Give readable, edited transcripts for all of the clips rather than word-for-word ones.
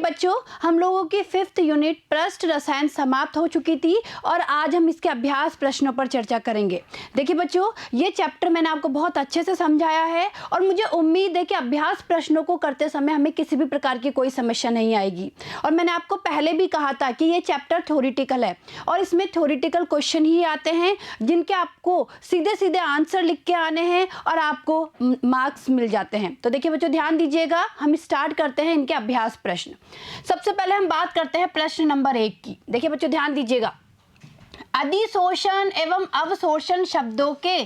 बच्चों, हम लोगों की 5th यूनिट पृष्ठ रसायन समाप्त हो चुकी थी और आज हम इसके अभ्यास प्रश्नों पर चर्चा करेंगे। देखिए बच्चों, ये चैप्टर मैंने आपको बहुत अच्छे से समझाया है और मुझे उम्मीद है कि अभ्यास प्रश्नों को करते समय हमें किसी भी प्रकार की कोई समस्या नहीं आएगी। और मैंने आपको पहले भी कहा था कि ये चैप्टर थ्योरेटिकल है और इसमें थ्योरेटिकल क्वेश्चन ही आते हैं जिनके आपको सीधे सीधे आंसर लिख के आने हैं और आपको मार्क्स मिल जाते हैं। तो देखिए बच्चों, ध्यान दीजिएगा, हम स्टार्ट करते हैं इनके अभ्यास प्रश्न। सबसे पहले हम बात करते हैं प्रश्न नंबर 1 की। देखिए बच्चों, ध्यान दीजिएगा, अधिशोषण एवं अवशोषण शब्दों के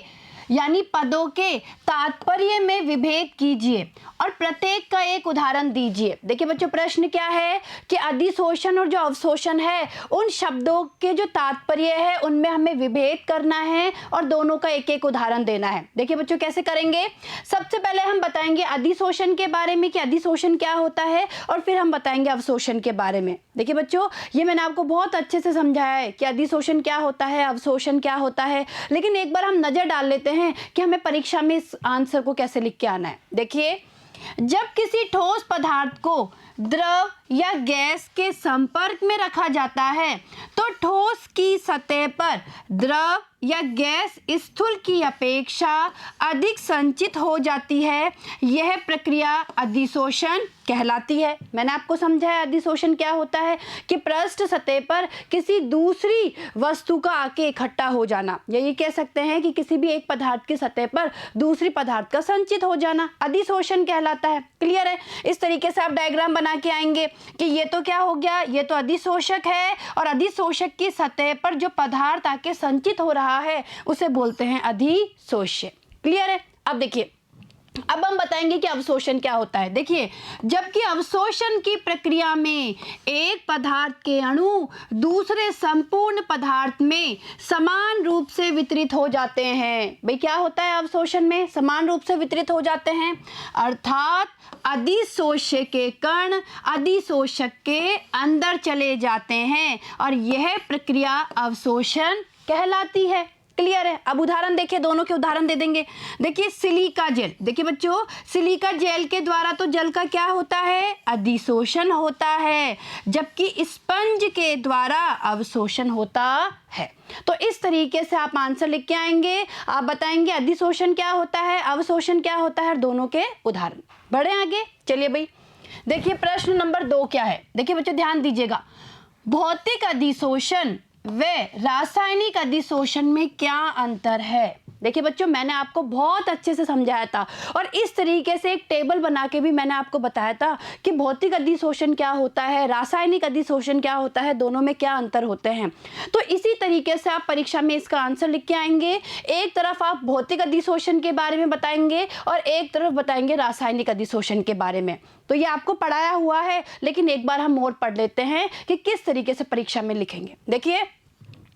यानी पदों के तात्पर्य में विभेद कीजिए और प्रत्येक का एक उदाहरण दीजिए। देखिए बच्चों, प्रश्न क्या है कि अधिशोषण और जो अवशोषण है उन शब्दों के जो तात्पर्य है उनमें हमें विभेद करना है और दोनों का एक एक उदाहरण देना है। देखिए बच्चों, कैसे करेंगे? सबसे पहले हम बताएंगे अधिशोषण के बारे में कि अधिशोषण क्या होता है और फिर हम बताएंगे अवशोषण के बारे में। देखिए बच्चों, ये मैंने आपको बहुत अच्छे से समझाया है कि अधिशोषण क्या होता है, अवशोषण क्या होता है, लेकिन एक बार हम नजर डाल लेते हैं कि हमें परीक्षा में इस आंसर को कैसे लिख के आना है। देखिए, जब किसी ठोस पदार्थ को द्रव या गैस के संपर्क में रखा जाता है तो ठोस की सतह पर द्रव या गैस स्थूल की अपेक्षा अधिक संचित हो जाती है। यह प्रक्रिया अधिशोषण कहलाती है। मैंने आपको समझाया अधिशोषण क्या होता है कि पृष्ठ सतह पर किसी दूसरी वस्तु का आके इकट्ठा हो जाना, या ये कह सकते हैं कि किसी भी एक पदार्थ की सतह पर दूसरी पदार्थ का संचित हो जाना अधिशोषण कहलाता है। क्लियर है? इस तरीके से आप डायग्राम बना के आएंगे कि ये तो क्या हो गया, ये तो अधिशोषक है और अधिशोषक की सतह पर जो पदार्थ आके संचित हो रहा है उसे बोलते हैं अधिशोष्य। क्लियर है? अब देखिए, अब हम बताएंगे कि अवशोषण क्या होता है। देखिए, जबकि अवशोषण की प्रक्रिया में एक पदार्थ के अणु दूसरे संपूर्ण पदार्थ में समान रूप से वितरित हो जाते हैं। भाई क्या होता है अवशोषण में? समान रूप से वितरित हो जाते हैं, अर्थात अधिशोष्य के कण अधिशोषक के अंदर चले जाते हैं और यह प्रक्रिया अवशोषण कहलाती है। क्लियर है? अब उदाहरण देखिए, दोनों के उदाहरण दे देंगे। देखिए, सिलिका जेल। देखिए बच्चों, सिलिका जेल के द्वारा तो जल का क्या होता है? अधिशोषण होता है, जबकि स्पंज के द्वारा अवशोषण होता है। तो इस तरीके से आप आंसर लिख के आएंगे। आप बताएंगे अधिशोषण क्या होता है, अवशोषण क्या होता है, दोनों के उदाहरण। बढ़े आगे, चलिए भाई। देखिए प्रश्न नंबर 2 क्या है। देखिए बच्चों, ध्यान दीजिएगा, भौतिक अधिशोषण व रासायनिक अधिशोषण में क्या अंतर है? देखिए बच्चों, मैंने आपको बहुत अच्छे से समझाया था और इस तरीके से एक टेबल बना के भी मैंने आपको बताया था कि भौतिक अधिशोषण क्या होता है, रासायनिक अधिशोषण क्या होता है, दोनों में क्या अंतर होते हैं। तो इसी तरीके से आप परीक्षा में इसका आंसर लिख के आएंगे। एक तरफ आप भौतिक अधिशोषण के बारे में बताएंगे और एक तरफ बताएंगे रासायनिक अधिशोषण के बारे में। तो ये आपको पढ़ाया हुआ है, लेकिन एक बार हम और पढ़ लेते हैं कि किस तरीके से परीक्षा में लिखेंगे। देखिए,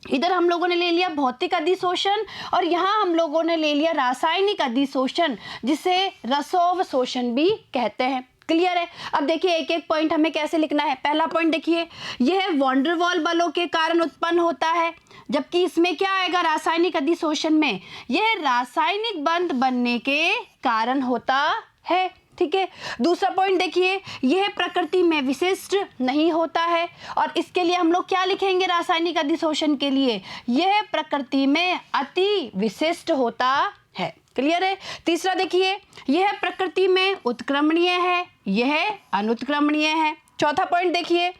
इधर हम लोगों ने ले लिया भौतिक अधिशोषण और यहाँ हम लोगों ने ले लिया रासायनिक अधिशोषण, जिसे रसोवशोषण भी कहते हैं। क्लियर है? अब देखिए, एक एक पॉइंट हमें कैसे लिखना है। पहला पॉइंट देखिए, यह वॉन डेर वाल बलों के कारण उत्पन्न होता है, जबकि इसमें क्या आएगा रासायनिक अधिशोषण में? यह रासायनिक बंध बनने के कारण होता है। ठीक है। दूसरा पॉइंट देखिए, यह प्रकृति में विशिष्ट नहीं होता है और इसके लिए हम लोग क्या लिखेंगे रासायनिक अधिशोषण के लिए? यह प्रकृति में अति विशिष्ट होता है। क्लियर है? तीसरा देखिए, यह प्रकृति में उत्क्रमणीय है, यह अनुत्क्रमणीय है। चौथा पॉइंट देखिए,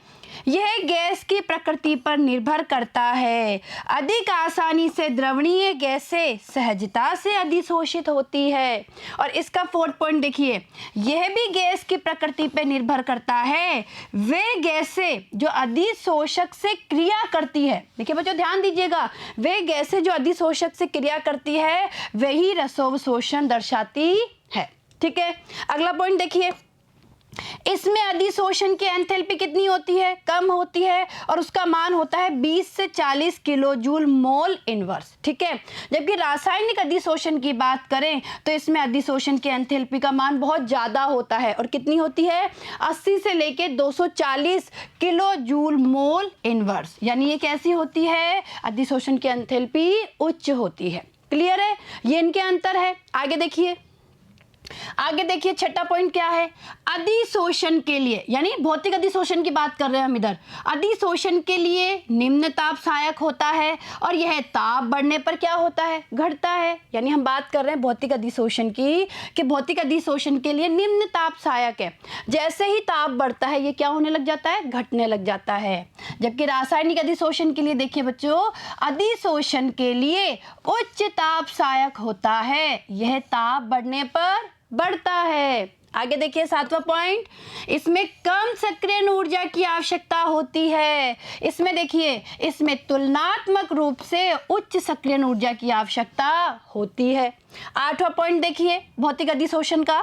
यह गैस की प्रकृति पर निर्भर करता है, अधिक आसानी से द्रवणीय गैसें सहजता से अधिशोषित होती है। और इसका फोर्थ पॉइंट देखिए, यह भी गैस की प्रकृति पर निर्भर करता है, वे गैसें जो अधिशोषक से क्रिया करती है। देखिए बच्चों, ध्यान दीजिएगा, वे गैसें जो अधिशोषक से क्रिया करती है वही रसोवशोषण दर्शाती है। ठीक है। अगला पॉइंट देखिए, इसमें अधिशोषण की एंथैल्पी कितनी होती है? कम होती है और उसका मान होता है 20 से 40 किलो जूल मोल इनवर्स। ठीक है। जबकि रासायनिक अधिशोषण की बात करें तो इसमें अधिशोषण की एंथैल्पी का मान बहुत ज़्यादा होता है और कितनी होती है? 80 से लेके 240 किलो जूल मोल इनवर्स। यानी ये कैसी होती है? अधिशोषण की एंथैल्पी उच्च होती है। क्लियर है? ये इनके अंतर है। आगे देखिए, आगे देखिए छठा पॉइंट क्या है, अधिशोषण के लिए, यानी भौतिक अधिशोषण की बात कर रहे हैं हम इधर। अधिशोषण के लिए निम्न ताप सहायक होता है और यह ताप बढ़ने पर क्या होता है, घटता है। यानी हम बात कर रहे हैं भौतिक अधिशोषण की, कि भौतिक अधिशोषण के लिए निम्न ताप सहायक है। जैसे ही ताप बढ़ता है ये क्या होने लग जाता है, घटने लग जाता है। जबकि रासायनिक अधिशोषण के लिए देखिए बच्चों, अधिशोषण के लिए उच्च ताप सहायक होता है, यह ताप बढ़ने पर बढ़ता है। आगे देखिए सातवां पॉइंट, इसमें कम सक्रियण ऊर्जा की आवश्यकता होती है। इसमें देखिए, इसमें तुलनात्मक रूप से उच्च सक्रियण ऊर्जा की आवश्यकता होती है। आठवां पॉइंट देखिए भौतिक अधिशोषण का,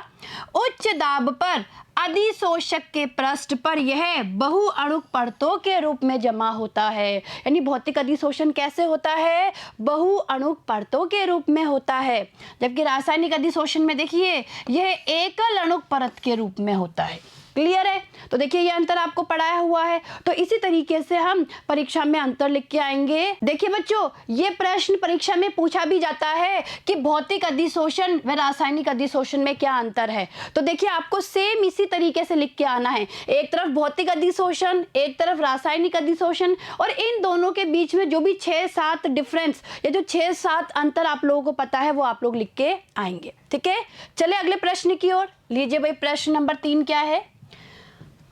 उच्च दाब पर अधिशोषक के पृष्ठ पर यह बहुअणुक परतों के रूप में जमा होता है। यानी भौतिक अधिशोषण कैसे होता है, बहुअणुक परतों के रूप में होता है। जबकि रासायनिक अधिशोषण में देखिए यह एकल अणुक परत के रूप में होता है। क्लियर है? तो देखिए ये अंतर आपको पढ़ाया हुआ है। तो इसी तरीके से हम परीक्षा में अंतर लिख के आएंगे। देखिए बच्चों, ये प्रश्न परीक्षा में पूछा भी जाता है कि भौतिक अधिशोषण व रासायनिक अधिशोषण में क्या अंतर है। तो देखिए आपको सेम इसी तरीके से लिख के आना है, एक तरफ भौतिक अधिशोषण, एक तरफ रासायनिक अधिशोषण, और इन दोनों के बीच में जो भी 6-7 डिफरेंस या जो 6-7 अंतर आप लोगों को पता है वो आप लोग लिख के आएंगे। ठीक है, चले अगले प्रश्न की ओर। लीजिए भाई, प्रश्न नंबर 3 क्या है,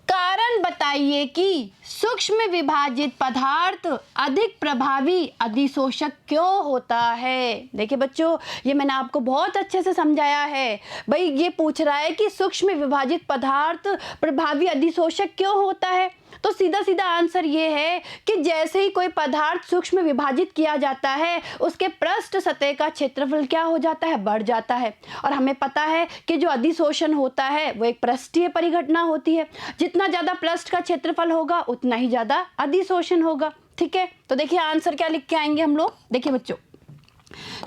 कारण बताइए कि सूक्ष्म विभाजित पदार्थ अधिक प्रभावी अधिशोषक क्यों होता है। देखिए बच्चों, ये मैंने आपको बहुत अच्छे से समझाया है। भाई ये पूछ रहा है कि सूक्ष्म विभाजित पदार्थ प्रभावी अधिशोषक क्यों होता है। तो सीधा सीधा आंसर ये है कि जैसे ही कोई पदार्थ सूक्ष्म विभाजित किया जाता है उसके पृष्ठ सतह का क्षेत्रफल क्या हो जाता है, बढ़ जाता है। और हमें पता है कि जो अधिशोषण होता है वो एक पृष्ठीय परिघटना होती है। जितना ज्यादा पृष्ठ का क्षेत्रफल होगा उतना ही ज्यादा अधिशोषण होगा। ठीक है, तो देखिए आंसर क्या लिख के आएंगे हम लोग। देखिए बच्चों,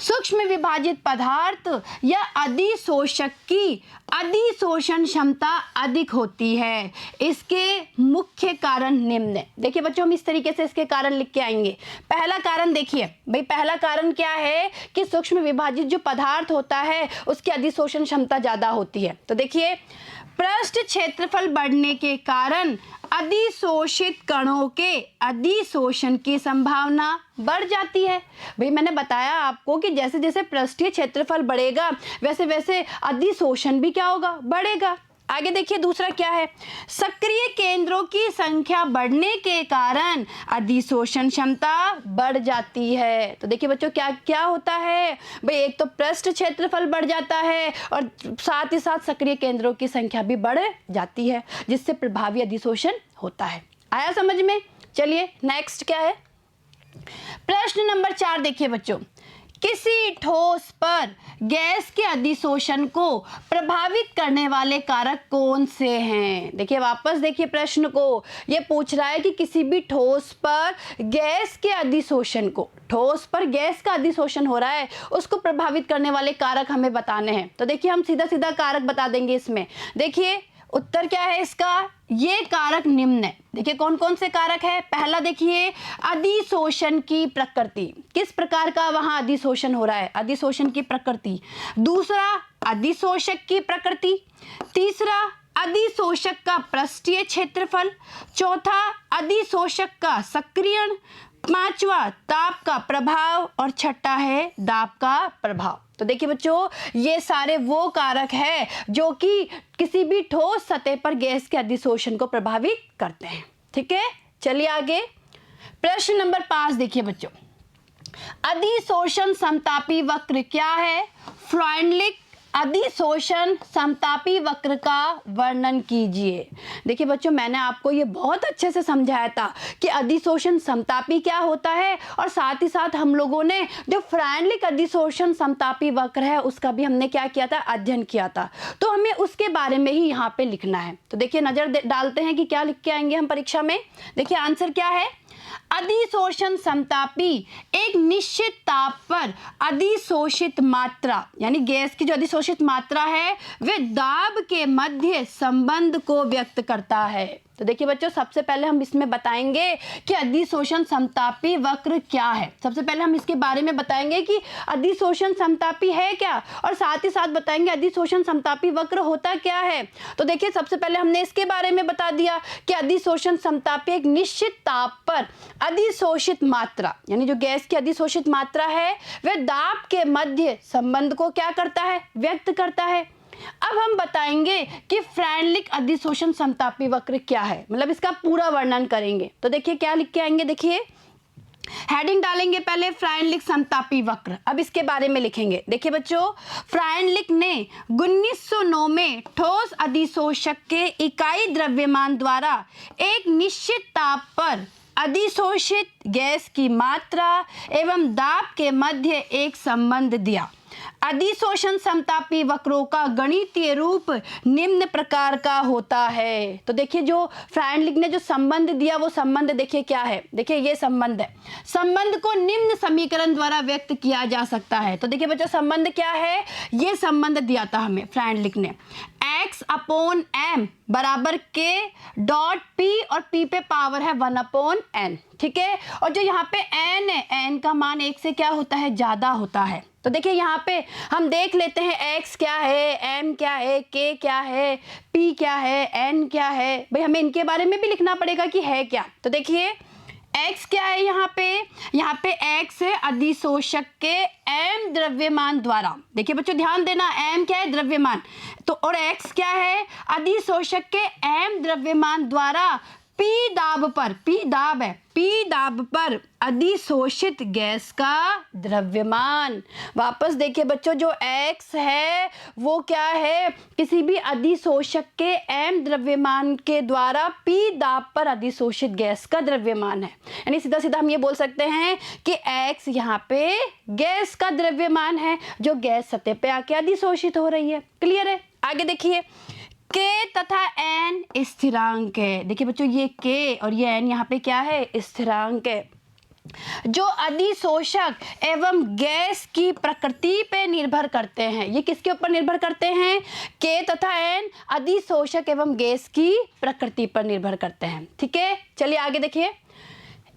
सूक्ष्म विभाजित पदार्थ या अधिशोषक की अधिशोषण क्षमता अधिक होती है। इसके मुख्य कारण निम्न है। देखिए बच्चों, हम इस तरीके से इसके कारण लिख के आएंगे। पहला कारण देखिए भाई, पहला कारण क्या है कि सूक्ष्म विभाजित जो पदार्थ होता है उसकी अधिशोषण क्षमता ज्यादा होती है। तो देखिए, पृष्ठ क्षेत्रफल बढ़ने के कारण अधिशोषित कणों के अधिशोषण की संभावना बढ़ जाती है। भाई मैंने बताया आपको कि जैसे जैसे पृष्ठीय क्षेत्रफल बढ़ेगा वैसे वैसे अधिशोषण भी क्या होगा, बढ़ेगा। आगे देखिए दूसरा क्या है, सक्रिय केंद्रों की संख्या बढ़ने के कारण अधिशोषण क्षमता बढ़ जाती है। तो देखिए बच्चों, क्या क्या होता है भाई, एक तो पृष्ठ क्षेत्रफल बढ़ जाता है और साथ ही साथ सक्रिय केंद्रों की संख्या भी बढ़ जाती है, जिससे प्रभावी अधिशोषण होता है। आया समझ में? चलिए नेक्स्ट क्या है, प्रश्न नंबर 4 देखिए बच्चों, किसी ठोस पर गैस के अधिशोषण को प्रभावित करने वाले कारक कौन से हैं। देखिए वापस देखिए प्रश्न को, ये पूछ रहा है कि किसी भी ठोस पर गैस के अधिशोषण को, ठोस पर गैस का अधिशोषण हो रहा है, उसको प्रभावित करने वाले कारक हमें बताने हैं। तो देखिए हम सीधा सीधा कारक बता देंगे इसमें। देखिए उत्तर क्या है इसका, ये कारक निम्न है। देखिए कौन कौन से कारक है। पहला देखिए, अधिशोषण की प्रकृति, किस प्रकार का वहां अधिशोषण हो रहा है, अधिशोषण की प्रकृति। दूसरा, अधिशोषक की प्रकृति। तीसरा, अधिशोषक का पृष्ठीय क्षेत्रफल। चौथा, अधिशोषक का सक्रियण। पांचवा, ताप का प्रभाव। और छठा है दाब का प्रभाव। तो देखिए बच्चों, ये सारे वो कारक हैं जो कि किसी भी ठोस सतह पर गैस के अधिशोषण को प्रभावित करते हैं। ठीक है, चलिए आगे प्रश्न नंबर 5 देखिए बच्चों, अधिशोषण समतापी वक्र क्या है। फ्राइडलिक अधिशोषण समतापी वक्र का वर्णन कीजिए। देखिए बच्चों, मैंने आपको ये बहुत अच्छे से समझाया था कि अधिशोषण समतापी क्या होता है, और साथ ही साथ हम लोगों ने जो फ्राइडलिक अधिशोषण समतापी वक्र है उसका भी हमने क्या किया था, अध्ययन किया था। तो हमें उसके बारे में ही यहाँ पे लिखना है। तो देखिए नजर डालते हैं कि क्या लिख के आएंगे हम परीक्षा में। देखिए आंसर क्या है, अधिशोषण समतापी एक निश्चित ताप पर अधिशोषित मात्रा, यानी गैस की जो अधिशोषित मात्रा है वे दाब के मध्य संबंध को व्यक्त करता है। तो देखिए बच्चों, सबसे पहले हम इसमें बताएंगे कि अधिशोषण समतापी वक्र क्या है। सबसे पहले हम इसके बारे में बताएंगे कि अधिशोषण समतापी है क्या, और साथ ही साथ बताएंगे अधिशोषण समतापी वक्र होता क्या है। तो देखिए, सबसे पहले हमने इसके बारे में बता दिया कि अधिशोषण समतापी एक निश्चित ताप पर अधिशोषित मात्रा, यानी जो गैस की अधिशोषित मात्रा है वह दाब के मध्य संबंध को क्या करता है, व्यक्त करता है। अब हम बताएंगे कि फ्रैनलिक अधिशोषण समतापी वक्र क्या है, मतलब इसका पूरा वर्णन करेंगे। तो देखिए क्या लिख के आएंगे, देखिए हेडिंग डालेंगे पहले फ्रायनलिक समतापी वक्र, अब इसके बारे में लिखेंगे। देखिए बच्चों, फ्रायनलिक ने 1909 में ठोस अधिशोषक के इकाई द्रव्यमान द्वारा एक निश्चित ताप पर अधिशोषित गैस की मात्रा एवं दाब के मध्य एक संबंध दिया। अधिशोषण समतापी वक्रों का गणितीय रूप निम्न प्रकार का होता है। तो देखिए, जो फ्रायनलिक ने जो संबंध दिया वो संबंध देखिए क्या है, देखिए ये संबंध है। संबंध को निम्न समीकरण द्वारा व्यक्त किया जा सकता है। तो देखिए बच्चों, संबंध क्या है, ये संबंध दिया था हमें फ्रायनलिक ने, x/m बराबर k डॉट p, और p पे पावर है 1/n, ठीक है। और जो यहाँ पे n है, n का मान 1 से क्या होता है, ज्यादा होता है। तो देखिए यहाँ पे हम देख लेते हैं x क्या है, m क्या है, k क्या है, p क्या है, n क्या है। भाई हमें इनके बारे में भी लिखना पड़ेगा कि है क्या। तो देखिए x क्या है, यहाँ पे x है अधिशोषक के m द्रव्यमान द्वारा। देखिए बच्चों ध्यान देना, m क्या है, द्रव्यमान, तो और x क्या है, अधिशोषक के m द्रव्यमान द्वारा p दाब पर, p दाब है, p दाब पर अधिशोषित गैस का द्रव्यमान। वापस देखिए बच्चों, जो x है वो क्या है, किसी भी अधिशोषक के m द्रव्यमान के द्वारा p दाब पर अधिशोषित गैस का द्रव्यमान है। यानी सीधा सीधा हम ये बोल सकते हैं कि x यहाँ पे गैस का द्रव्यमान है जो गैस सतह पे आके अधिशोषित हो रही है। क्लियर है। आगे देखिए, k तथा n स्थिरांक है। देखिए बच्चों, ये k और ये n यहाँ पे क्या है, स्थिरांक है, जो अधिशोषक एवं गैस की प्रकृति पे निर्भर करते हैं। ये किसके ऊपर निर्भर करते हैं, k तथा n अधिशोषक एवं गैस की प्रकृति पर निर्भर करते हैं। ठीक है, चलिए आगे देखिए।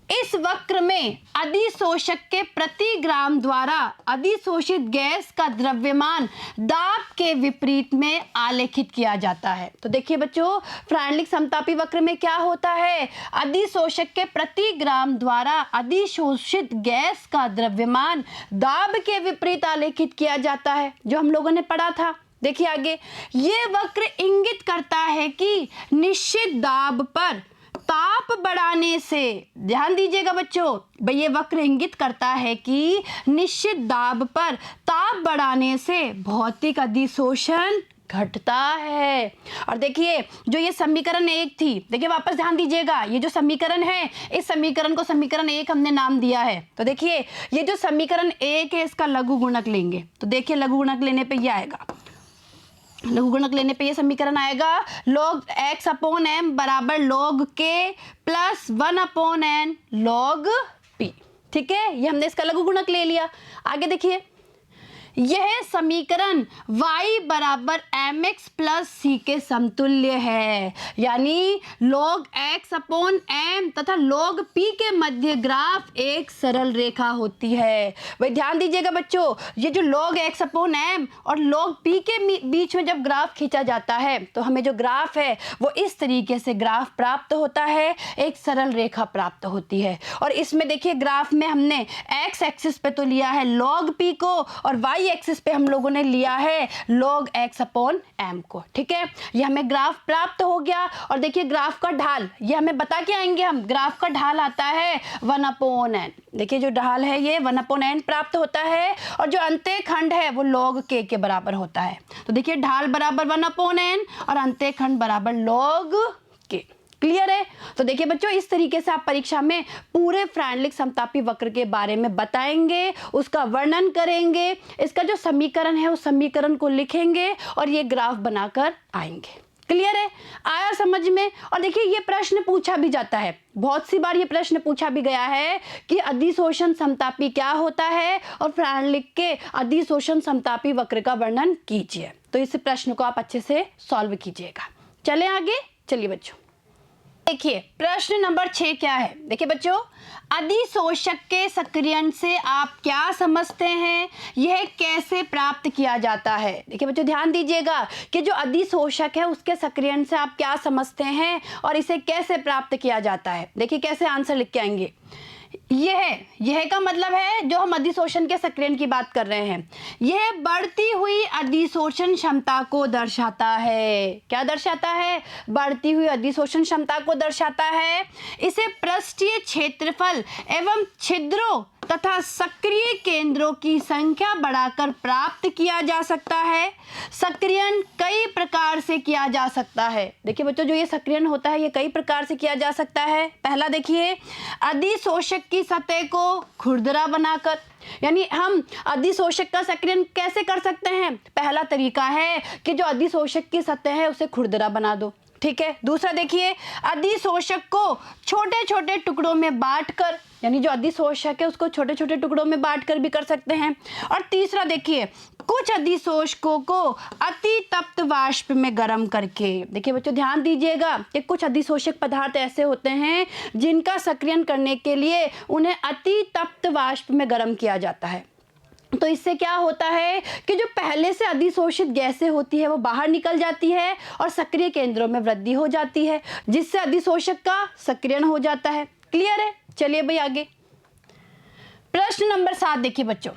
इस वक्र में अधिशोषक के प्रति ग्राम द्वारा अधिशोषित गैस का द्रव्यमान दाब के विपरीत में आलेखित किया जाता है। तो देखिए बच्चों, फ्रायनलिक समतापी वक्र में क्या होता है, अधिशोषक के प्रति ग्राम द्वारा अधिशोषित गैस का द्रव्यमान दाब के विपरीत आलेखित किया जाता है, जो हम लोगों ने पढ़ा था। देखिए आगे, ये वक्र इंगित करता है कि निश्चित दाब पर ताप बढ़ाने से, ध्यान दीजिएगा बच्चों, भाई ये वक्र इंगित करता है कि निश्चित दाब पर ताप बढ़ाने से भौतिक अधिशोषण घटता है। और देखिए, जो ये समीकरण 1 थी, देखिए वापस ध्यान दीजिएगा, ये जो समीकरण है, इस समीकरण को समीकरण 1 हमने नाम दिया है। तो देखिए, ये जो समीकरण 1 है इसका लघु गुणक लेंगे। तो देखिए लघु गुणक लेने पे ये आएगा, लघु गुणक लेने पे ये समीकरण आएगा, log x/m बराबर log k plus 1/n log p। ठीक है, ये हमने इसका लघु गुणक ले लिया। आगे देखिए, यह समीकरण y बराबर mx प्लस c के समतुल्य है, यानी log x/m तथा log p के मध्य ग्राफ एक सरल रेखा होती है। भाई ध्यान दीजिएगा बच्चों, ये जो log x/m और log p के बीच में जब ग्राफ खींचा जाता है तो हमें जो ग्राफ है वो इस तरीके से ग्राफ प्राप्त होता है, एक सरल रेखा प्राप्त होती है। और इसमें देखिए, ग्राफ में हमने x एक्सिस पे तो लिया है log p को, और y एक्सिस पे हम लोगों ने लिया है log x/m को। ठीक है, ये हमें ग्राफ प्राप्त हो गया। और देखिए ग्राफ का ढाल, ये हमें बता के आएंगे हम, ग्राफ का ढाल आता है 1/n। देखिए जो ढाल है ये 1/n प्राप्त होता है, और जो अंत्य खंड है वो log k के बराबर होता है। तो देखिए ढाल बराबर 1/n और अंत्य खंड बराबर log k। क्लियर है। तो देखिए बच्चों, इस तरीके से आप परीक्षा में पूरे फ्रायनलिक समतापी वक्र के बारे में बताएंगे, उसका वर्णन करेंगे, इसका जो समीकरण है उस समीकरण को लिखेंगे और ये ग्राफ बनाकर आएंगे। क्लियर है, आया समझ में। और देखिए ये प्रश्न पूछा भी जाता है, बहुत सी बार ये प्रश्न पूछा भी गया है कि अधिशोषण समतापी क्या होता है, और फ्रायनलिक के अधिशोषण समतापी वक्र का वर्णन कीजिए। तो इस प्रश्न को आप अच्छे से सॉल्व कीजिएगा। चले आगे, चलिए बच्चों। देखिए प्रश्न नंबर 6 क्या है। देखिए बच्चों, अधिशोषक के सक्रियण से आप क्या समझते हैं, यह कैसे प्राप्त किया जाता है। देखिए बच्चों ध्यान दीजिएगा कि जो अधिशोषक है उसके सक्रियण से आप क्या समझते हैं और इसे कैसे प्राप्त किया जाता है। देखिए कैसे आंसर लिख के आएंगे। यह का मतलब है जो हम अधिशोषण के सक्रियण की बात कर रहे हैं, यह बढ़ती हुई अधिशोषण क्षमता को दर्शाता है। क्या दर्शाता है? बढ़ती हुई अधिशोषण क्षमता को दर्शाता है। इसे पृष्ठीय क्षेत्रफल एवं छिद्रों तथा सक्रिय केंद्रों की संख्या बढ़ाकर प्राप्त किया जा सकता है। सक्रियण कई प्रकार से किया जा सकता है। देखिए बच्चों, जो ये सक्रियण होता है ये कई प्रकार से किया जा सकता है। पहला देखिए, अधिशोषक की सतह को खुरदरा बनाकर, यानी हम अधिशोषक का सक्रियण कैसे कर सकते हैं? पहला तरीका है कि जो अधिशोषक की सतह है उसे खुरदरा बना दो। ठीक है। दूसरा देखिए, अधिशोषक को छोटे छोटे टुकड़ों में बांटकर, यानी जो अधिशोषक है उसको छोटे छोटे टुकड़ों में बांटकर भी कर सकते हैं। और तीसरा देखिए, कुछ अधिशोषकों को अति तप्त वाष्प में गर्म करके। देखिए बच्चों ध्यान दीजिएगा कि कुछ अधिशोषक पदार्थ ऐसे होते हैं जिनका सक्रियण करने के लिए उन्हें अति तप्त वाष्प में गर्म किया जाता है। तो इससे क्या होता है कि जो पहले से अधिशोषित गैसें होती है वो बाहर निकल जाती है और सक्रिय केंद्रों में वृद्धि हो जाती है, जिससे अधिशोषक का सक्रियण हो जाता है। क्लियर है? चलिए भाई आगे। प्रश्न नंबर 7 देखिए बच्चों,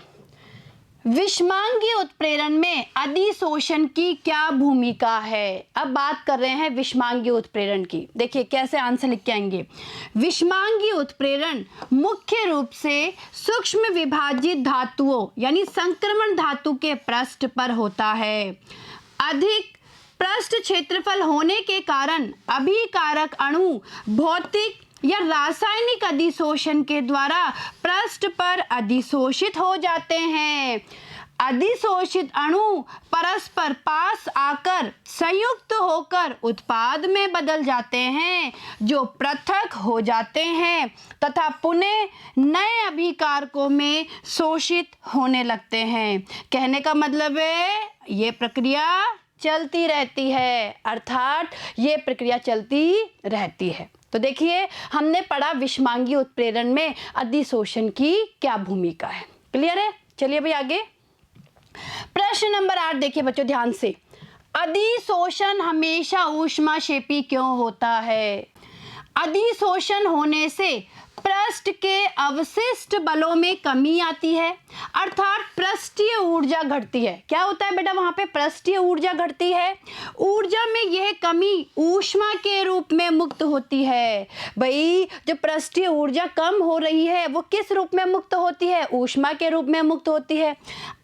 विषमांगीय उत्प्रेरण में अधिशोषण की क्या भूमिका है। अब बात कर रहे हैं विषमांगीय उत्प्रेरण की। देखिए कैसे आंसर लिख के आएंगे। विषमांगीय उत्प्रेरण मुख्य रूप से सूक्ष्म विभाजित धातुओं यानी संक्रमण धातु के पृष्ठ पर होता है। अधिक पृष्ठ क्षेत्रफल होने के कारण अभिकारक अणु भौतिक या रासायनिक अधिशोषण के द्वारा पृष्ठ पर अधिशोषित हो जाते हैं। अधिशोषित अणु परस्पर पास आकर संयुक्त होकर उत्पाद में बदल जाते हैं, जो पृथक हो जाते हैं तथा पुनः नए अभिकारकों में शोषित होने लगते हैं। कहने का मतलब है ये प्रक्रिया चलती रहती है, अर्थात ये प्रक्रिया चलती रहती है। तो देखिए हमने पढ़ा विषमांगीय उत्प्रेरण में अधिशोषण की क्या भूमिका है। क्लियर है? चलिए भाई आगे। प्रश्न नंबर 8 देखिए बच्चों ध्यान से, अधिशोषण हमेशा ऊष्माक्षेपी क्यों होता है? अधिशोषण होने से पृष्ठ के अवशिष्ट बलों में कमी आती है, अर्थात पृष्ठीय ऊर्जा घटती है। क्या होता है बेटा? वहां पे पृष्ठीय ऊर्जा घटती है। ऊर्जा में यह कमी ऊष्मा के रूप में मुक्त होती है। भाई जो पृष्ठीय ऊर्जा कम हो रही है वो किस रूप में मुक्त होती है? ऊष्मा के रूप में मुक्त होती है।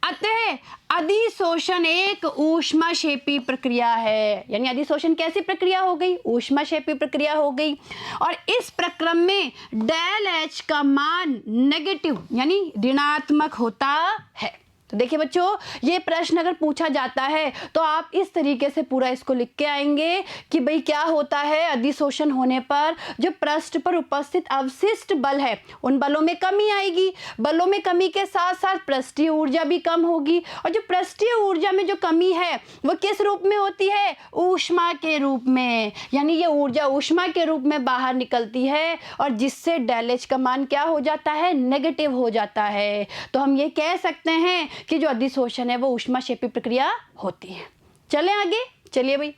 अतः अधिशोषण एक ऊष्माक्षेपी प्रक्रिया है। यानी अधिशोषण कैसी प्रक्रिया हो गई? ऊष्माक्षेपी प्रक्रिया हो गई। और इस प्रक्रम में डेल एच का मान नेगेटिव यानी ऋणात्मक होता है। तो देखिए बच्चों, ये प्रश्न अगर पूछा जाता है तो आप इस तरीके से पूरा इसको लिख के आएंगे कि भाई क्या होता है, अधिशोषण होने पर जो पृष्ठ पर उपस्थित अवशिष्ट बल है उन बलों में कमी आएगी। बलों में कमी के साथ साथ पृष्ठीय ऊर्जा भी कम होगी। और जो पृष्ठीय ऊर्जा में जो कमी है वो किस रूप में होती है? ऊष्मा के रूप में। यानी ये ऊर्जा ऊष्मा के रूप में बाहर निकलती है और जिससे डेल एच का मान क्या हो जाता है? नेगेटिव हो जाता है। तो हम ये कह सकते हैं कि जो अधिशोषण है वो ऊष्माक्षेपी प्रक्रिया होती है। चलें आगे। चलिए भाई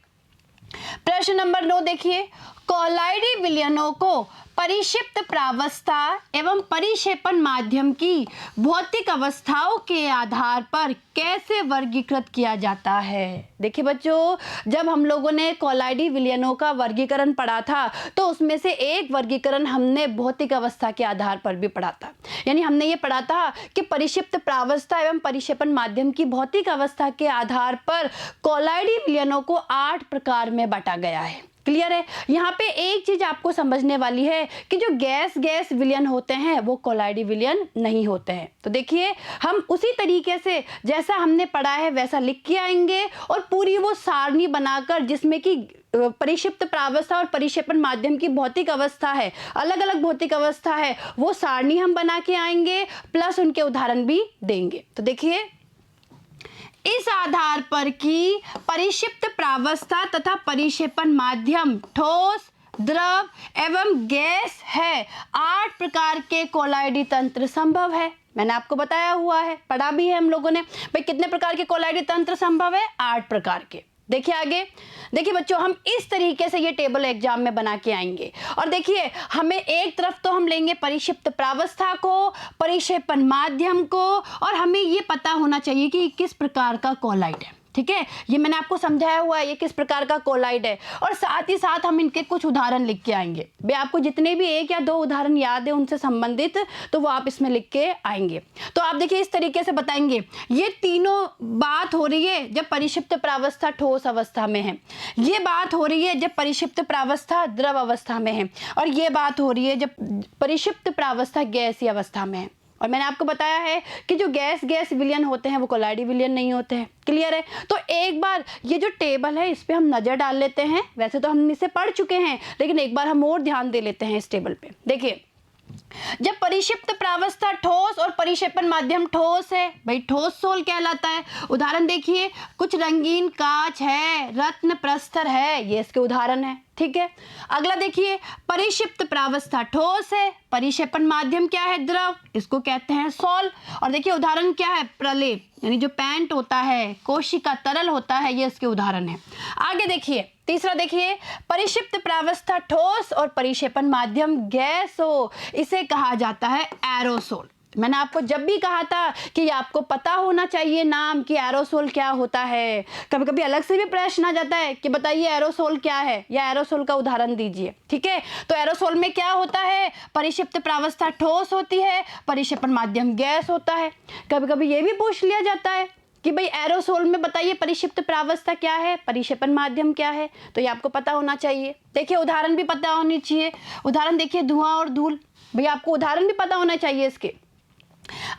प्रश्न नंबर 9 देखिए, कोलाइडी विलयनों को परिक्षिप्त प्रावस्था एवं परिक्षेपण माध्यम की भौतिक अवस्थाओं के आधार पर कैसे वर्गीकृत किया जाता है? देखिए बच्चों, जब हम लोगों ने कोलाइडी विलयनों का वर्गीकरण पढ़ा था तो उसमें से एक वर्गीकरण हमने भौतिक अवस्था के आधार पर भी पढ़ा था। यानी हमने ये पढ़ा था कि परिक्षिप्त प्रावस्था एवं परिक्षेपण माध्यम की भौतिक अवस्था के आधार पर कोलाइडी विलयनों को 8 प्रकार में बांटा गया है। क्लियर है? यहाँ पे एक चीज आपको समझने वाली है कि जो गैस गैस विलयन होते हैं वो कोलाइडी विलयन नहीं होते हैं। तो देखिए हम उसी तरीके से जैसा हमने पढ़ा है वैसा लिख के आएंगे और पूरी वो सारणी बनाकर जिसमें कि परिक्षिप्त प्रावस्था और परिक्षेपण माध्यम की भौतिक अवस्था है, अलग अलग भौतिक अवस्था है, वो सारणी हम बना के आएंगे प्लस उनके उदाहरण भी देंगे। तो देखिए इस आधार पर कि परिक्षिप्त प्रावस्था तथा परिक्षेपण माध्यम ठोस, द्रव एवं गैस है, 8 प्रकार के कोलाइडी तंत्र संभव है। मैंने आपको बताया हुआ है, पढ़ा भी है हम लोगों ने। भाई कितने प्रकार के कोलाइडी तंत्र संभव है? 8 प्रकार के। देखिए आगे, देखिए बच्चों, हम इस तरीके से ये टेबल एग्जाम में बना के आएंगे। और देखिए, हमें एक तरफ तो हम लेंगे परिक्षिप्त प्रावस्था को, परिक्षेपण माध्यम को, और हमें ये पता होना चाहिए कि किस प्रकार का कोलाइड है। ठीक है, ये मैंने आपको समझाया हुआ है ये किस प्रकार का कोलाइड है, और साथ ही साथ हम इनके कुछ उदाहरण लिख के आएंगे। भाई आपको जितने भी 1 या 2 उदाहरण याद है उनसे संबंधित, तो वो आप इसमें लिख के आएंगे। तो आप देखिए इस तरीके से बताएंगे, ये तीनों बात हो रही है जब परिक्षिप्त प्रावस्था ठोस अवस्था में है, ये बात हो रही है जब परिक्षिप्त प्रावस्था द्रव अवस्था में है, और ये बात हो रही है जब परिक्षिप्त प्रावस्था गैसीय अवस्था में है। और मैंने आपको बताया है कि जो गैस विलयन होते हैं वो कोलाइडी विलयन नहीं होते हैं। क्लियर है? तो एक बार ये जो टेबल है इस पे हम नज़र डाल लेते हैं। वैसे तो हम इसे पढ़ चुके हैं, लेकिन एक बार हम और ध्यान दे लेते हैं इस टेबल पे। देखिए, जब परिक्षिप्त प्रावस्था ठोस और परिक्षेपण माध्यम ठोस है, भाई ठोस सोल कहलाता है। उदाहरण देखिए, कुछ रंगीन कांच है, रत्न प्रस्तर है, ये इसके उदाहरण है। ठीक है, अगला देखिए, परिक्षिप्त प्रावस्था ठोस है, परिक्षेपण माध्यम क्या है? द्रव, इसको कहते हैं सोल। और देखिए उदाहरण क्या है? प्रलेप, यानी जो पेंट होता है, कोशिका तरल होता है, ये इसके उदाहरण है। आगे देखिए, तीसरा देखिए, परिक्षिप्त प्रावस्था ठोस और परिक्षेपण माध्यम गैस हो, इसे कहा जाता है एरोसोल। मैंने आपको जब भी कहा था कि आपको पता होना चाहिए नाम कि एरोसोल क्या होता है। कभी कभी अलग से भी प्रश्न आ जाता है कि बताइए एरोसोल क्या है, या एरोसोल का उदाहरण दीजिए। ठीक है, तो एरोसोल में क्या होता है? परिक्षिप्त प्रावस्था ठोस होती है, परिक्षेपण माध्यम गैस होता है। कभी कभी ये भी पूछ लिया जाता है कि भाई एरोसोल में बताइए परिक्षिप्त प्रावस्था क्या है, परिक्षेपण माध्यम क्या है, तो ये आपको पता होना चाहिए। देखिए उदाहरण भी पता होनी चाहिए। उदाहरण देखिए, धुआं और धूल, भाई आपको उदाहरण भी पता होना चाहिए इसके।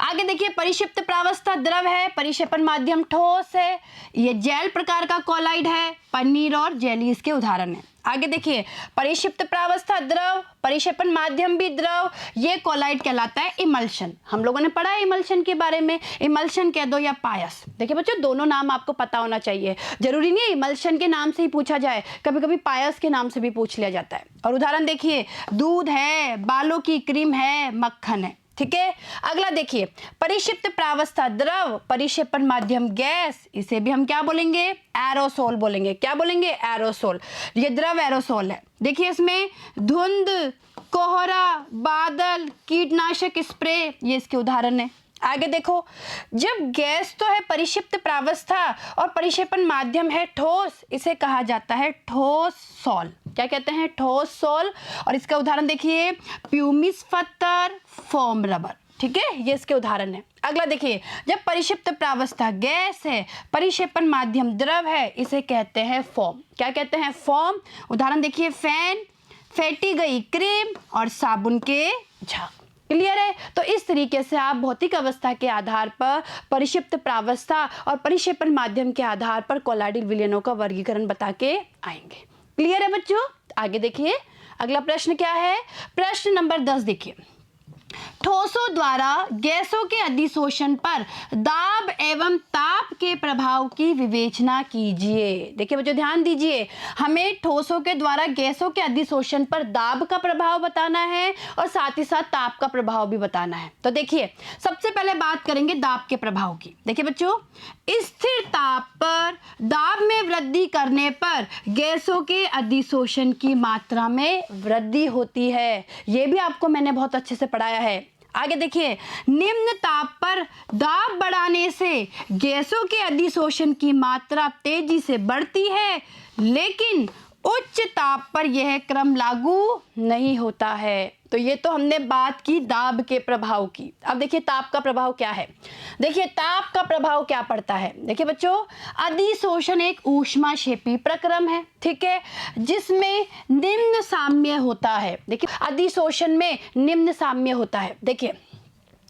आगे देखिए, परिक्षिप्त प्रावस्था द्रव है, परिक्षेपण माध्यम ठोस है, ये जेल प्रकार का कोलाइड है, पनीर और जेली इसके उदाहरण है। आगे देखिए, परिक्षिप्त प्रावस्था द्रव, परिक्षेपण माध्यम भी द्रव, ये कोलाइड कहलाता है इमल्शन। हम लोगों ने पढ़ा है इमल्शन के बारे में, इमल्शन कह दो या पायस। देखिए बच्चों, दोनों नाम आपको पता होना चाहिए, जरूरी नहीं है इमल्शन के नाम से ही पूछा जाए, कभी कभी पायस के नाम से भी पूछ लिया जाता है। और उदाहरण देखिए, दूध है, बालों की क्रीम है, मक्खन है। ठीक है, अगला देखिए, परिक्षिप्त प्रावस्था द्रव, परिक्षेपण माध्यम गैस, इसे भी हम क्या बोलेंगे? एरोसोल बोलेंगे। क्या बोलेंगे? एरोसोल। ये द्रव एरोसोल है। देखिए इसमें धुंध, कोहरा, बादल, कीटनाशक स्प्रे, ये इसके उदाहरण है। आगे देखो, जब गैस तो है परिक्षिप्त प्रावस्था और परिक्षेपण माध्यम है ठोस, इसे कहा जाता है ठोस सोल। क्या कहते हैं? ठोस सोल। और इसका उदाहरण देखिए, प्यूमिस पत्थर, फोम रबर। ठीक है, ये इसके उदाहरण है। अगला देखिए, जब परिक्षिप्त प्रावस्था गैस है, परिक्षेपण माध्यम द्रव है, इसे कहते हैं फोम। क्या कहते हैं? फोम। उदाहरण देखिए, फैन, फेंटी गई क्रीम और साबुन के झाग। क्लियर है? तो इस तरीके से आप भौतिक अवस्था के आधार पर, परिक्षिप्त प्रावस्था और परिक्षेपण माध्यम के आधार पर कोलाइडल विलयनों का वर्गीकरण बता के आएंगे। क्लियर है बच्चों? आगे देखिए, अगला प्रश्न क्या है? प्रश्न नंबर 10 देखिए, ठोसों द्वारा गैसों के अधिशोषण पर दाब एवं ताप के प्रभाव की विवेचना कीजिए। देखिए बच्चों, ध्यान दीजिए, हमें ठोसों के द्वारा गैसों के अधिशोषण पर दाब का प्रभाव बताना है और साथ ही साथ ताप का प्रभाव भी बताना है। तो देखिए, सबसे पहले बात करेंगे दाब के प्रभाव की। देखिए बच्चों, स्थिर ताप पर दाब में वृद्धि करने पर गैसों के अधिशोषण की मात्रा में वृद्धि होती है। ये भी आपको मैंने बहुत अच्छे से पढ़ाया है। आगे देखिए, निम्न ताप पर दाब बढ़ाने से गैसों के अधिशोषण की मात्रा तेजी से बढ़ती है, लेकिन उच्च ताप पर यह क्रम लागू नहीं होता है। तो ये तो हमने बात की दाब के प्रभाव की। अब देखिए ताप का प्रभाव क्या है। देखिए ताप का प्रभाव क्या पड़ता है। देखिए बच्चों, अधिशोषण एक ऊष्माक्षेपी प्रक्रम है, ठीक है, जिसमें निम्न साम्य होता है। देखिए अधिशोषण में निम्न साम्य होता है। देखिए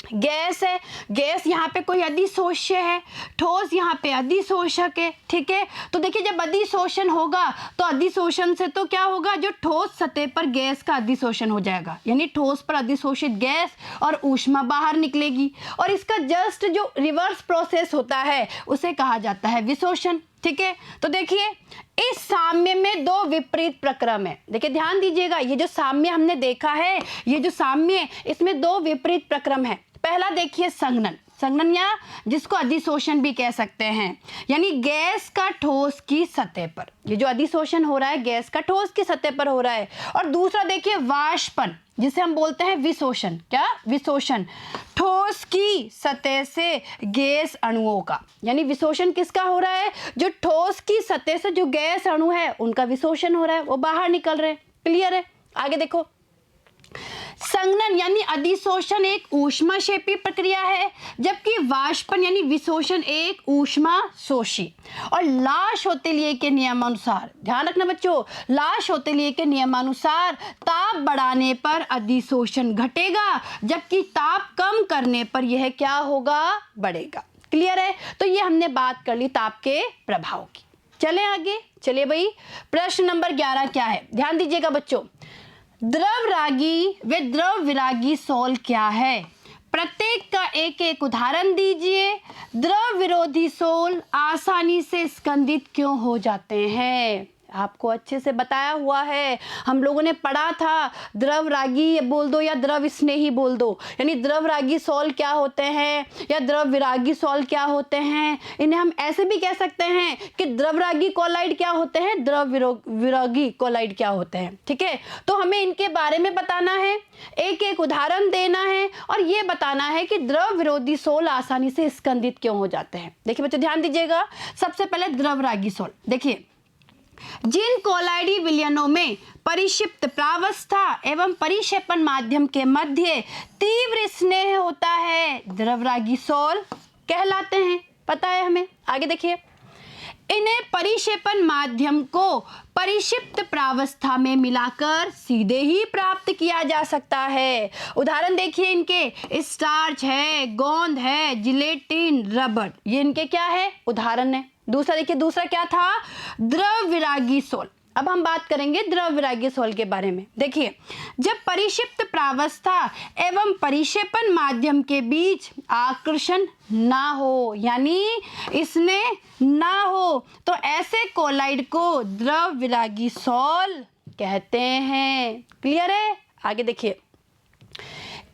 गैस है, गैस यहाँ पे कोई अधिशोष्य है, ठोस यहाँ पे अधिशोषक है, ठीक है। तो देखिए जब अधिशोषण होगा तो अधिशोषण से तो क्या होगा, जो ठोस सतह पर गैस का अधिशोषण हो जाएगा, यानी ठोस पर अधिशोषित गैस और ऊष्मा बाहर निकलेगी, और इसका जस्ट जो रिवर्स प्रोसेस होता है उसे कहा जाता है विशोषण। ठीक है, तो देखिए इस साम्य में दो विपरीत प्रक्रम है। देखिए ध्यान दीजिएगा, ये जो साम्य हमने देखा है, ये जो साम्य, इसमें दो विपरीत प्रक्रम है। पहला देखिए संघनन, संघनन या जिसको अधिशोषण भी कह सकते हैं, यानी गैस का ठोस की सतह पर, ये जो अधिशोषण हो रहा है गैस का ठोस की सतह पर हो रहा है। और दूसरा देखिए वाष्पन, जिसे हम बोलते हैं विशोषण, क्या विशोषण, ठोस की सतह से गैस अणुओं का, यानी विशोषण किसका हो रहा है, जो ठोस की सतह से जो गैस अणु है उनका विशोषण हो रहा है, वो बाहर निकल रहे हैं। क्लियर है, आगे देखो। संघनन यानी अधिशोषण एक ऊष्माक्षेपी प्रक्रिया है, जबकि वाष्पन यानी विशोषण एक ऊष्मा शोषी। और लाश-होतेलिए के नियमानुसार, ध्यान रखना बच्चों, लाश-होतेलिए के नियमानुसार ताप बढ़ाने पर अधिशोषण घटेगा, जबकि ताप कम करने पर यह क्या होगा, बढ़ेगा। क्लियर है, तो ये हमने बात कर ली ताप के प्रभाव की। चले आगे, चलिए भाई, प्रश्न नंबर 11 क्या है, ध्यान दीजिएगा बच्चों। द्रवरागी व द्रव विरागी सोल क्या है, प्रत्येक का एक एक उदाहरण दीजिए। द्रव विरोधी सोल आसानी से स्कंदित क्यों हो जाते हैं, आपको अच्छे से बताया हुआ है, हम लोगों ने पढ़ा था। द्रव रागी बोल दो या द्रव स्नेही बोल दो, यानी द्रव रागी सोल क्या होते हैं या द्रव विरागी सोल क्या होते हैं। इन्हें हम ऐसे भी कह सकते हैं कि द्रव रागी कोलाइड क्या होते हैं, द्रव विरागी कोलाइड क्या होते हैं। ठीक है, तो हमें इनके बारे में बताना है, एक एक उदाहरण देना है और ये बताना है कि द्रव विरोधी सोल आसानी से स्कंदित क्यों हो जाते हैं। देखिए बच्चों ध्यान दीजिएगा, सबसे पहले द्रव रागी सोल। देखिए जिन कोलाइडी विलयनों में परिक्षिप्त प्रावस्था एवं परिक्षेपण माध्यम के मध्य तीव्र स्नेह होता है, द्रवरागी सोल कहलाते हैं, पता है हमें। आगे देखिए, इन्हें परिक्षेपण माध्यम को परिक्षिप्त प्रावस्था में मिलाकर सीधे ही प्राप्त किया जा सकता है। उदाहरण देखिए इनके, स्टार्च है, गोंद है, जिलेटिन, रबड़, ये इनके क्या है, उदाहरण है। दूसरा देखिए, दूसरा क्या था, द्रव विरागी सोल। अब हम बात करेंगे द्रव विरागी सोल के बारे में। देखिए जब परिक्षिप्त प्रावस्था एवं परिक्षेपण माध्यम के बीच आकर्षण ना हो, यानी इसने ना हो, तो ऐसे कोलाइड को द्रव विरागी सोल कहते हैं। क्लियर है, आगे देखिए,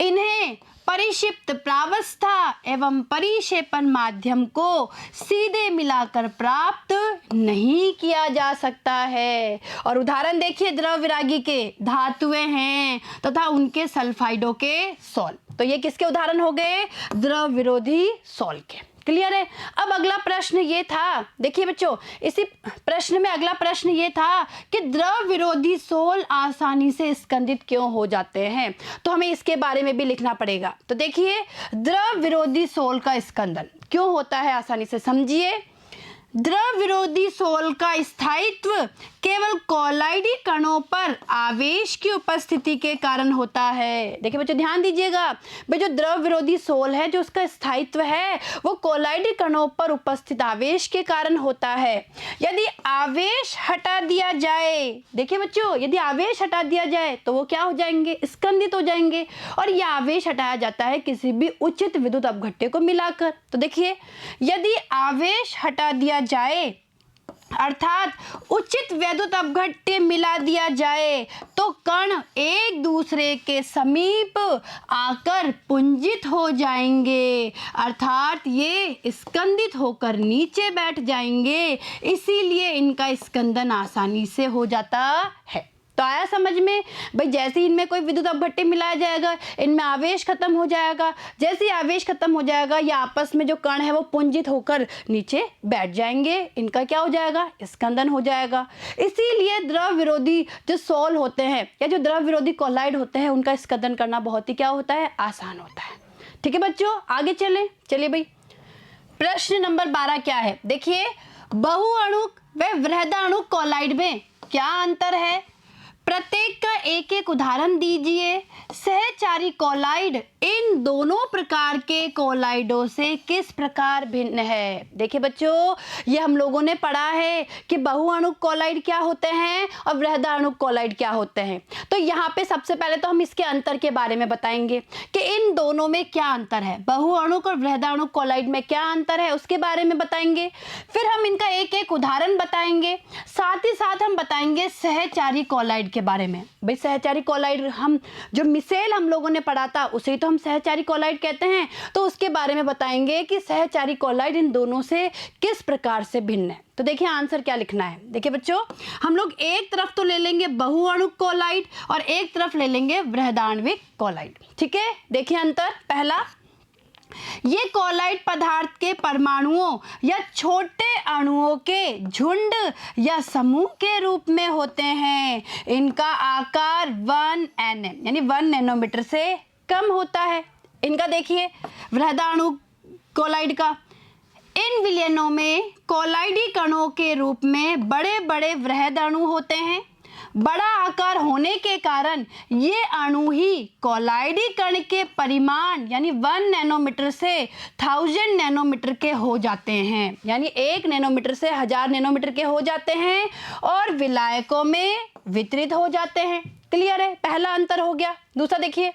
इन्हें परिक्षिप्त प्रावस्था एवं परिक्षेपण माध्यम को सीधे मिलाकर प्राप्त नहीं किया जा सकता है। और उदाहरण देखिए द्रव विरागी के, धातुएं हैं तथा उनके सल्फाइडों के सोल, तो ये किसके उदाहरण हो गए, द्रव विरोधी सोल के। क्लियर है। अब अगला प्रश्न ये था, देखिए बच्चों इसी प्रश्न में अगला प्रश्न ये था कि द्रव विरोधी सोल आसानी से स्कंदित क्यों हो जाते हैं, तो हमें इसके बारे में भी लिखना पड़ेगा। तो देखिए द्रव विरोधी सोल का स्कंदन क्यों होता है, आसानी से समझिए। द्रव विरोधी सोल का स्थायित्व केवल कोलाइडी कणों पर आवेश की उपस्थिति के कारण होता है। देखिए बच्चों ध्यान दीजिएगा, भाई जो द्रव विरोधी सोल है, जो उसका स्थायित्व है वो कोलाइडी कणों पर उपस्थित आवेश के कारण होता है। यदि आवेश हटा दिया जाए, देखिए बच्चों यदि आवेश हटा दिया जाए तो वो क्या हो जाएंगे, स्कंदित हो जाएंगे। और यह आवेश हटाया जाता है किसी भी उचित विद्युत अपघट्य को मिलाकर। तो देखिए यदि आवेश हटा दिया जाए अर्थात उचित विद्युत अपघट्य मिला दिया जाए तो कण एक दूसरे के समीप आकर पुंजित हो जाएंगे, अर्थात ये स्कंदित होकर नीचे बैठ जाएंगे, इसीलिए इनका स्कंदन आसानी से हो जाता है। तो आया समझ में, भाई जैसे ही इनमें कोई विद्युत अपघट्य मिलाया जाएगा इनमें आवेश खत्म हो जाएगा, जैसे ही आवेश खत्म हो जाएगा ये आपस में जो कण है वो पुंजित होकर नीचे बैठ जाएंगे, इनका क्या हो जाएगा, स्कंदन हो जाएगा। इसीलिए द्रव विरोधी जो सोल होते हैं या जो द्रव विरोधी कोलाइड होते हैं उनका स्कंदन करना बहुत ही क्या होता है, आसान होता है। ठीक है बच्चों आगे चलिए भाई, प्रश्न नंबर 12 क्या है, देखिए बहुअणुक व वृहदाणुक कोलाइड में क्या अंतर है। प्रत्येक का एक एक उदाहरण दीजिए। सहचारी कोलाइड इन दोनों प्रकार के कोलाइडों से किस प्रकार भिन्न है। देखिए बच्चों, ये हम लोगों ने पढ़ा है कि बहुअणुक कोलाइड क्या होते हैं और वृहदाणुक कोलाइड क्या होते हैं। तो यहाँ पे सबसे पहले तो हम इसके अंतर के बारे में बताएंगे कि इन दोनों में क्या अंतर है, बहुअणुक और वृहदाणुक कोलाइड में क्या अंतर है उसके बारे में बताएंगे। फिर हम इनका एक एक उदाहरण बताएंगे, साथ ही साथ हम बताएंगे सहचारी कोलाइड के बारे में। भाई सहचारी कोलाइड, हम जो मिसेल हम लोगों ने पढ़ा था उसे तो हम सहचारी कोलाइड कहते हैं, तो उसके बारे में बताएंगे कि सहचारी कोलाइड इन दोनों से किस प्रकार से भिन्न है। तो देखिए आंसर क्या लिखना है। देखिए बच्चों, हम लोग एक तरफ तो ले लेंगे बहुअणुक कोलाइड और एक तरफ ले लेंगे वृहदाण्विक कोलाइड। ठीक है, देखिए अंतर। पहला, ये कोलाइड पदार्थ के परमाणुओं या छोटे अणुओं के झुंड या समूह के रूप में होते हैं। इनका आकार 1 nm यानी 1 नैनोमीटर से कम होता है। इनका देखिए वृहदाणु कोलाइड का, इन विलयनों में कोलाइडी कणों के रूप में बड़े बड़े वृहदाणु होते हैं। बड़ा आकार होने के कारण ये अणु ही कोलाइडी कण के परिमाण यानी 1 नैनोमीटर से 1000 नैनोमीटर के हो जाते हैं, यानी 1 नैनोमीटर से 1000 नैनोमीटर के हो जाते हैं और विलायकों में वितरित हो जाते हैं। क्लियर है, पहला अंतर हो गया। दूसरा देखिए,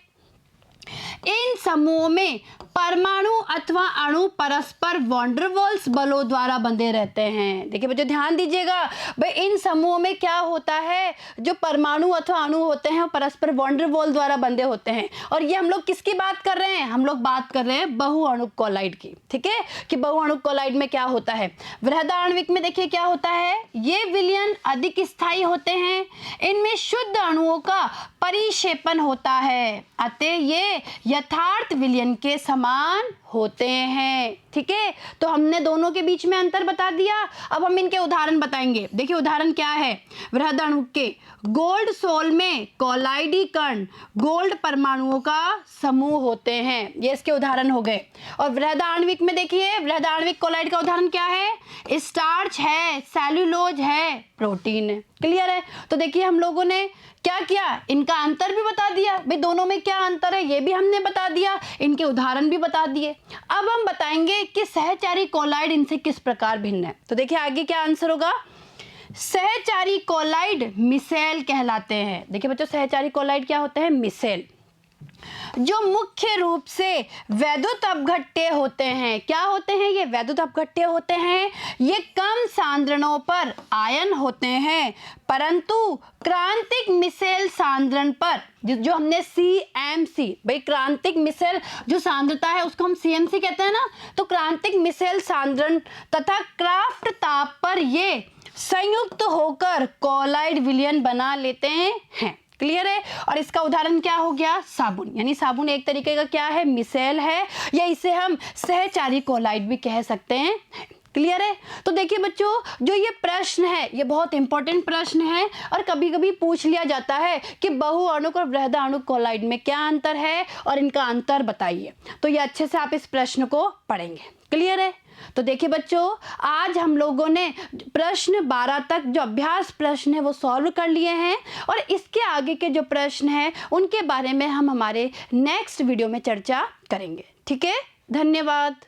इन समूहों में परमाणु अथवा अणु परस्पर वॉन्डरवॉल्स बलों द्वारा बंधे रहते हैं। देखिए बच्चों ध्यान दीजिएगा, भाई इन समूहों में क्या होता है, जो परमाणु अथवा अणु होते हैं वो परस्पर वॉन्डरवॉल द्वारा बंधे होते हैं। और ये हम लोग किसकी बात कर रहे हैं, हम लोग बात कर रहे हैं बहुअणुक कोलाइड की। ठीक है, कि बहुअणुक कोलाइड में क्या होता है। वृहदाण्विक में देखिए क्या होता है, ये विलयन अधिक स्थायी होते हैं, इनमें शुद्ध अणुओं का परिक्षेपण होता है, अतः ये यथार्थ विलयन के समान होते हैं। ठीक है, तो हमने दोनों के बीच में अंतर बता दिया। अब हम इनके उदाहरण बताएंगे। देखिए उदाहरण क्या है, वृहदाणु के गोल्ड सोल में कोलाइडी कण गोल्ड परमाणुओं का समूह होते हैं, ये इसके उदाहरण हो गए। और वृहदाण्विक में देखिए, वृहदाण्विक कोलाइड का उदाहरण क्या है, स्टार्च है, सेल्यूलोज है, प्रोटीन है। क्लियर है, तो देखिए हम लोगों ने क्या किया, इनका अंतर भी बता दिया, भाई दोनों में क्या अंतर है ये भी हमने बता दिया, इनके उदाहरण भी बता दिए। अब हम बताएंगे कि सहचारी कोलाइड इनसे किस प्रकार भिन्न है। तो देखिए आगे क्या आंसर होगा, सहचारी कोलाइड मिसेल कहलाते हैं। देखिए बच्चों, सहचारी कोलाइड क्या होते हैं, मिसेल, जो मुख्य रूप से वैद्युत अपघट्य होते हैं। क्या होते हैं ये, वैद्युत अपघट्य होते हैं। ये कम सांद्रणों पर आयन होते हैं, परंतु क्रांतिक मिसेल सांद्रण पर, जो हमने CMC, भाई क्रांतिक मिसेल जो सांद्रता है उसको हम CMC कहते हैं ना, तो क्रांतिक मिसेल सांद्रण तथा क्राफ्ट ताप पर ये संयुक्त होकर कोलाइड विलयन बना लेते हैं। क्लियर है, और इसका उदाहरण क्या हो गया, साबुन, यानी साबुन एक तरीके का क्या है, मिसेल है, या इसे हम सहचारी कोलाइड भी कह सकते हैं। क्लियर है, तो देखिए बच्चों, जो ये प्रश्न है ये बहुत इंपॉर्टेंट प्रश्न है और कभी कभी पूछ लिया जाता है कि बहुअणुक और वृहदाणुक कोलाइड में क्या अंतर है और इनका अंतर बताइए। तो ये अच्छे से आप इस प्रश्न को पढ़ेंगे। क्लियर है, तो देखिए बच्चों, आज हम लोगों ने प्रश्न 12 तक जो अभ्यास प्रश्न है वो सॉल्व कर लिए हैं और इसके आगे के जो प्रश्न हैं उनके बारे में हम हमारे नेक्स्ट वीडियो में चर्चा करेंगे। ठीक है, धन्यवाद।